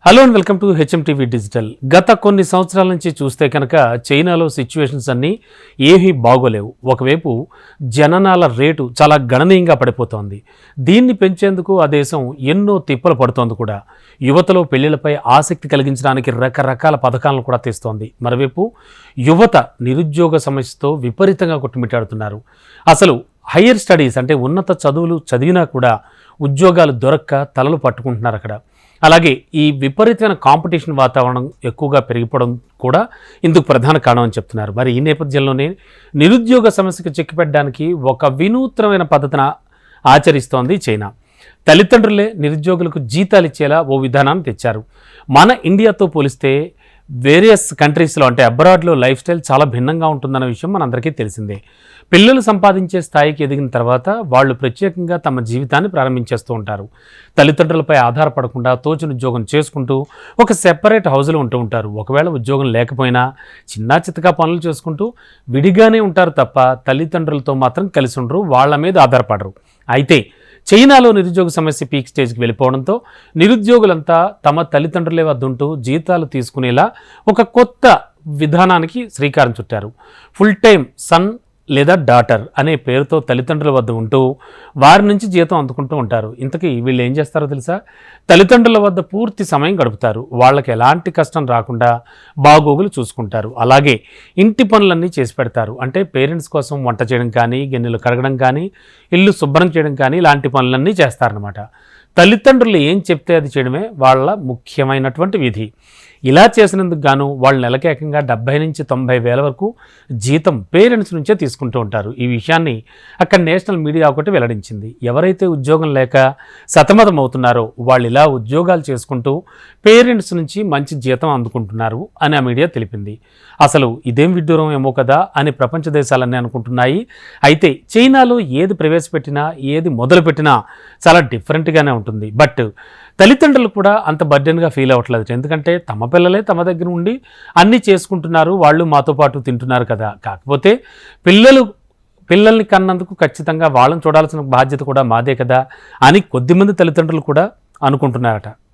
Hello and welcome to HMTV digital. గత కొన్ని సంవత్సరాల నుంచి చూస్తే కనుక చైనాలో సిచ్యువేషన్స్ అన్నీ ఏమీ బాగోలేవు. ఒకవైపు జననాల రేటు చాలా గణనీయంగా పడిపోతోంది. దీన్ని పెంచేందుకు ఆ దేశం ఎన్నో తిప్పలు పడుతోంది కూడా. యువతలో పెళ్లిళ్లపై ఆసక్తి కలిగించడానికి రకరకాల పథకాలను కూడా తెస్తోంది. మరోవైపు యువత నిరుద్యోగ సమస్యతో విపరీతంగా కొట్టుమిట్టాడుతున్నారు. అసలు హయ్యర్ స్టడీస్ అంటే ఉన్నత చదువులు చదివినా కూడా ఉద్యోగాలు దొరక్క తలలు పట్టుకుంటున్నారు అక్కడ. అలాగే ఈ విపరీతమైన కాంపిటీషన్ వాతావరణం ఎక్కువగా పెరిగిపోవడం కూడా ఇందుకు ప్రధాన కారణం అని చెప్తున్నారు. మరి ఈ నేపథ్యంలోనే నిరుద్యోగ సమస్యకు చెక్కిపెట్టడానికి ఒక వినూత్నమైన పద్ధతిని ఆచరిస్తోంది చైనా. తల్లిదండ్రులే నిరుద్యోగులకు జీతాలు ఇచ్చేలా ఓ విధానాన్ని తెచ్చారు. మన ఇండియాతో పోలిస్తే వేరియస్ కంట్రీస్లో అంటే అబ్రాడ్లో లైఫ్ స్టైల్ చాలా భిన్నంగా ఉంటుందన్న విషయం మనందరికీ తెలిసిందే. పిల్లలు సంపాదించే స్థాయికి ఎదిగిన తర్వాత వాళ్ళు ప్రత్యేకంగా తమ జీవితాన్ని ప్రారంభించేస్తూ ఉంటారు. తల్లిదండ్రులపై ఆధారపడకుండా తోచిన ఉద్యోగం చేసుకుంటూ ఒక సెపరేట్ హౌస్లో ఉంటూ ఉంటారు. ఒకవేళ ఉద్యోగం లేకపోయినా చిన్న చిత్తగా పనులు చేసుకుంటూ విడిగానే ఉంటారు తప్ప తల్లిదండ్రులతో మాత్రం కలిసి ఉండరు, వాళ్ళ మీద ఆధారపడరు. అయితే చైనాలో నిరుద్యోగ సమస్య పీక్ స్టేజ్కి వెళ్ళిపోవడంతో నిరుద్యోగులంతా తమ తల్లిదండ్రులే వద్దుంటూ జీతాలు తీసుకునేలా ఒక కొత్త విధానానికి శ్రీకారం చుట్టారు. ఫుల్ టైం సన్ లేదా డాటర్ అనే పేరుతో తల్లిదండ్రుల వద్ద ఉంటూ వారి నుంచి జీతం అందుకుంటూ ఉంటారు. ఇంతకీ వీళ్ళు ఏం చేస్తారో తెలుసా? తల్లిదండ్రుల వద్ద పూర్తి సమయం గడుపుతారు. వాళ్ళకి ఎలాంటి కష్టం రాకుండా బాగోగులు చూసుకుంటారు. అలాగే ఇంటి పనులన్నీ చేసి పెడతారు. అంటే పేరెంట్స్ కోసం వంట చేయడం కానీ, గిన్నెలు కడగడం కానీ, ఇల్లు శుభ్రం చేయడం కానీ ఇలాంటి పనులన్నీ చేస్తారనమాట. తల్లిదండ్రులు ఏం చెప్తే అది చేయడమే వాళ్ళ ముఖ్యమైనటువంటి విధి. ఇలా చేసినందుకు గాను వాళ్ళు నెలకి ఏకంగా 70 నుంచి 90 వేల వరకు జీతం పేరెంట్స్ నుంచే తీసుకుంటూ ఉంటారు. ఈ విషయాన్ని అక్కడ నేషనల్ మీడియా ఒకటి వెల్లడించింది. ఎవరైతే ఉద్యోగం లేక సతమతం అవుతున్నారో వాళ్ళు ఇలా ఉద్యోగాలు చేసుకుంటూ పేరెంట్స్ నుంచి మంచి జీతం అందుకుంటున్నారు అని ఆ మీడియా తెలిపింది. అసలు ఇదేం విడ్డూరం ఏమో కదా అని ప్రపంచ దేశాలన్నీ అనుకుంటున్నాయి. అయితే చైనాలో ఏది ప్రవేశపెట్టినా ఏది మొదలుపెట్టినా చాలా డిఫరెంట్గానే ఉంటుంది. బట్ తల్లిదండ్రులు కూడా అంత బర్డెన్గా ఫీల్ అవ్వట్లేదు. ఎందుకంటే తమ పిల్లలే తమ దగ్గర ఉండి అన్నీ చేసుకుంటున్నారు, వాళ్ళు మాతో పాటు తింటున్నారు కదా. కాకపోతే పిల్లల్ని కన్నందుకు ఖచ్చితంగా వాళ్ళని చూడాల్సిన బాధ్యత కూడా మాదే కదా అని కొద్దిమంది తల్లిదండ్రులు కూడా అనుకుంటున్నారట.